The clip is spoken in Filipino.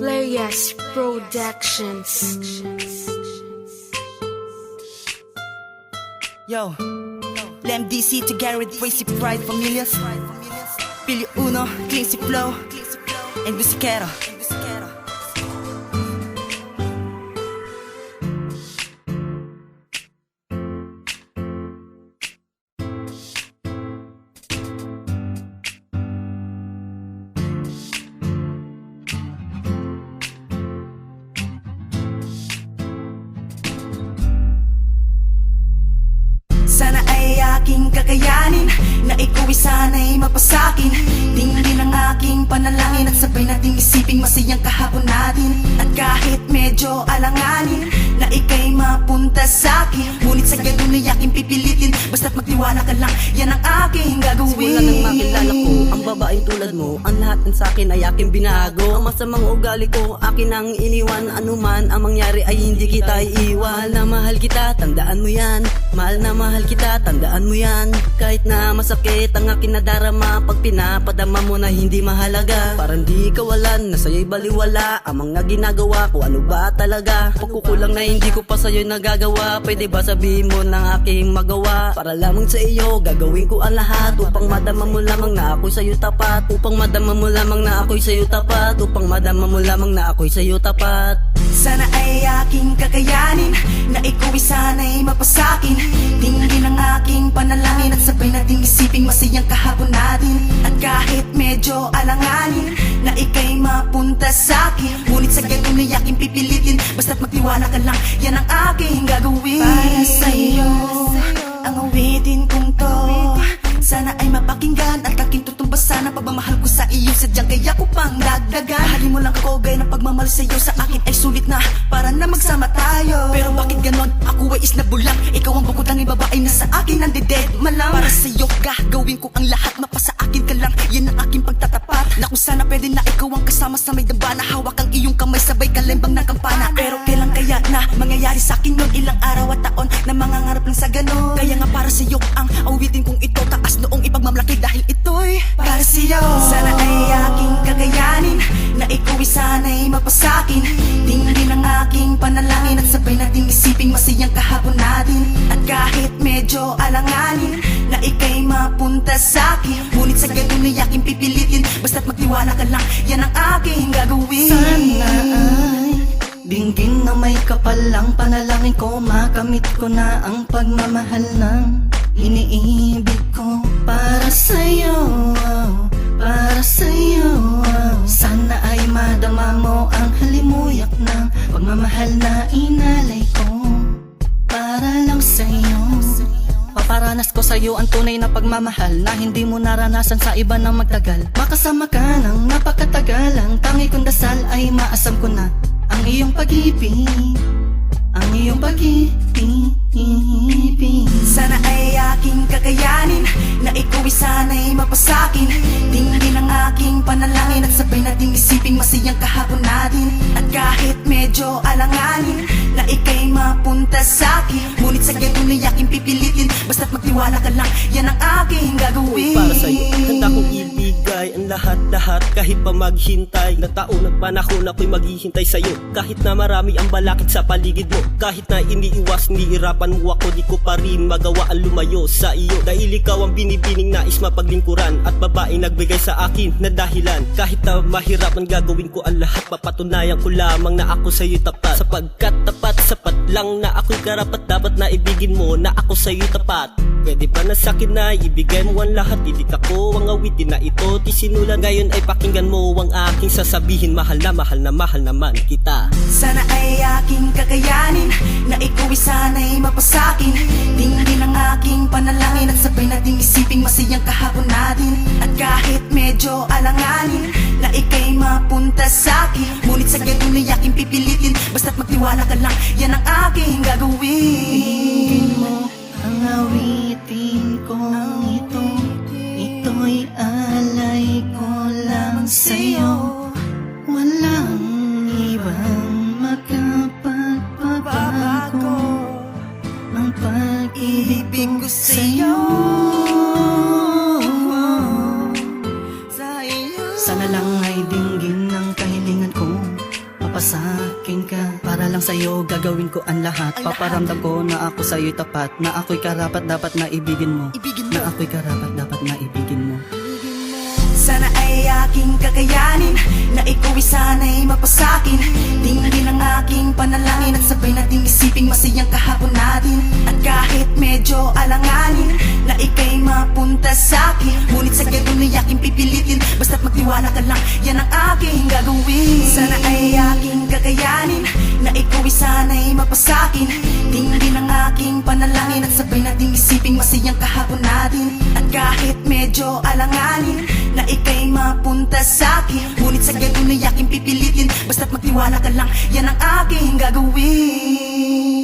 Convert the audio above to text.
Playas Productions. Yo, Lem DC together with Crazy Pride Familias, Pilio Uno, Cleansy Flow, and Busikero. Sana ay aking kakayanin na ikaw ay sana'y mapasakin. Tingin ang aking panalangin at sabay nating isiping masayang kahapon natin. At kahit medyo alanganin na ika'y mapunta sa'kin, ngunit sa ganun ay aking pipilitin. Basta't magtiwala ka lang, yan ang aking gagawin. Simula nang makilala ko ang babaeng tulad mo, ang lahat ng sa'kin ay aking binago. Ang masamang ugali ko, akin ang iniwan. Anuman ang mangyari ay hindi kita iiwan. Mahal na mahal kita, tandaan mo yan. Mahal na mahal kita, tandaan mo yan. Kahit na masakit ang aking nadarama, pag pinapadama mo na hindi mahalaga. Parang di kawalan, na sa'yo'y baliwala ang mga ginagawa ko, ano ba talaga? Pagkukulang na hindi ko pa sa'yo'y nagagawa, pwede ba sabihin mo ng aking magawa? Para lamang sa iyo, gagawin ko ang lahat upang madama mo lamang na ako'y sa'yo tapat. Upang madama mo lamang na ako'y sa'yo tapat. Upang madama mo lamang na ako'y sa'yo tapat. Sana ay aking kakayanin na ikaw ay sana'y mapasakin. Tingin ang aking panalangin at sabay nating isiping masayang kahapon natin. At kahit medyo alanganin na ika'y mapunta sa'kin, ngunit sa ganun ay aking pipilitin. Basta't magtiwala ka lang, yan ang aking gagawin. Para sa'yo ang awitin kong to, sana ay mapakinggan at aking tutumbasan ang pagmamahal ko sa iyo. Sadyang kaya ko pang dagdagan. Mahalin mo lang ako gaya ng pagmamahal sa iyo. Sa akin ay sulit na para na magsama tayo. Pero bakit ganon? Ako ay isnabulang. Ikaw ang bukod ang babae na sa akin nandided malang. Para sa iyo gagawin ko ang lahat. Mapasa akin ka lang, yan ang aking pagtatapat. Na kung sana pwede na ikaw ang kasama sa may dambana. Hawak ang iyong kamay sabay kalembang ng kampana. Pero kailan kaya na mangyayari sa akin yun? Ilang araw at taon na mangangarap lang sa ganon. Kaya nga para sa iyo ang awitin kong ito. Taas noong ipagmamalaki dahil ito'y para sa'yo. Sana ay aking kakayanin na ikaw ay sana'y mapasakin. Tingin ang aking panalangin at sabay nating isiping masayang kahapon natin. At kahit medyo alanganin na ika'y mapunta sa'kin, ngunit sa ganun ay aking pipilitin. Basta't magtiwala ka lang, yan ang aking gagawin. Sana ay dinggin na may kapalang panalangin ko. Makamit ko na ang pagmamahal ng iniibig ko. Para sa'yo, para sa'yo, sana ay madama mo ang halimuyak ng pagmamahal na inalay ko. Para lang sa'yo, paparanas ko sa'yo ang tunay na pagmamahal na hindi mo naranasan sa iba na magtagal. Makasama ka ng napakatagal, ang tangi kong dasal ay maasam ko na ang iyong pag-ibig, ang iyong pag-ibig. Sana ay aking kakayanin na ikaw ay sana'y mapasakin. Tingin ang aking panalangin at sabay nating isiping masayang kahapon natin. At kahit medyo alanganin na ika'y mapunta sa'kin, ngunit sa ganun ay aking pipilitin. Basta't magtiwala ka lang, yan ang aking gagawin. Para sa'yo, handa kong ibigay ang lahat-lahat. Kahit pa maghintay na taon at panahon, ako'y maghihintay sa'yo. Kahit na marami ang balakid sa paligid mo, kahit na iniiwas, niirapan mo ako, di ko pa rin magawa ang lumayo sa iyo. Dahil ikaw ang binibining nais mapaglingkuran at babae nagbigay sa akin na dahilan. Kahit na mahirapan gagawin ko ang lahat, papatunayan ko lamang na ako sa'yo tapat. Sapagkat tapat, sapat lang na ako'y karapat. Dapat na ibigin mo na ako sa'yo tapat. Pwede ba na sa'kin na ibigay mo ang lahat? Didik ako ang awitin na ito tisinulan. Ngayon ay pakinggan mo ang aking sasabihin. Mahal na mahal na mahal naman kita. Sana ay aking kakayanin na ikaw ay sana'y mapasakin. Tingin ang aking panalangin at sabay nating isiping masayang kahapon natin. At kahit medyo alanganin na ika'y mapunta sa'kin, ngunit sa ganun ay aking pipilitin. Basta't magtiwala ka lang, yan ang aking gagawin. Mo ang awitin ko ito, ito'y alay ko lang sa'yo. Walang ibang makapagpabago ng pag-ibig ko sa'yo. Sana lang ay dinggin ang kahilingan ko. mapasakin ka. Para lang sa'yo gagawin ko ang lahat. Paparamdam ko na ako sa'yo'y tapat, na ako'y karapat dapat na ibigin mo, na ako'y karapat dapat na ibigin mo. Sana ay aking kakayanin, na ikaw'y sana'y mapasakin. Tingin ang aking panalangin, at sabay nating isiping masayang kahapon natin. At kahit medyo alanganin, na ika'y mapunta sa'kin. Ngunit sa ganun ay aking pipilitin, basta't magtiwala ka lang, yan ang aking gagawin. Sana ay aking kakayanin, na ikaw'y sana'y mapasakin. Tingin ang aking panalangin, at sabay nating isiping masayang kahapon natin. At kahit medyo alanganin, na ika'y mapunta sa'kin. Ngunit sa ganun ay aking pipilitin, basta't magtiwala ka lang, yan ang aking gagawin.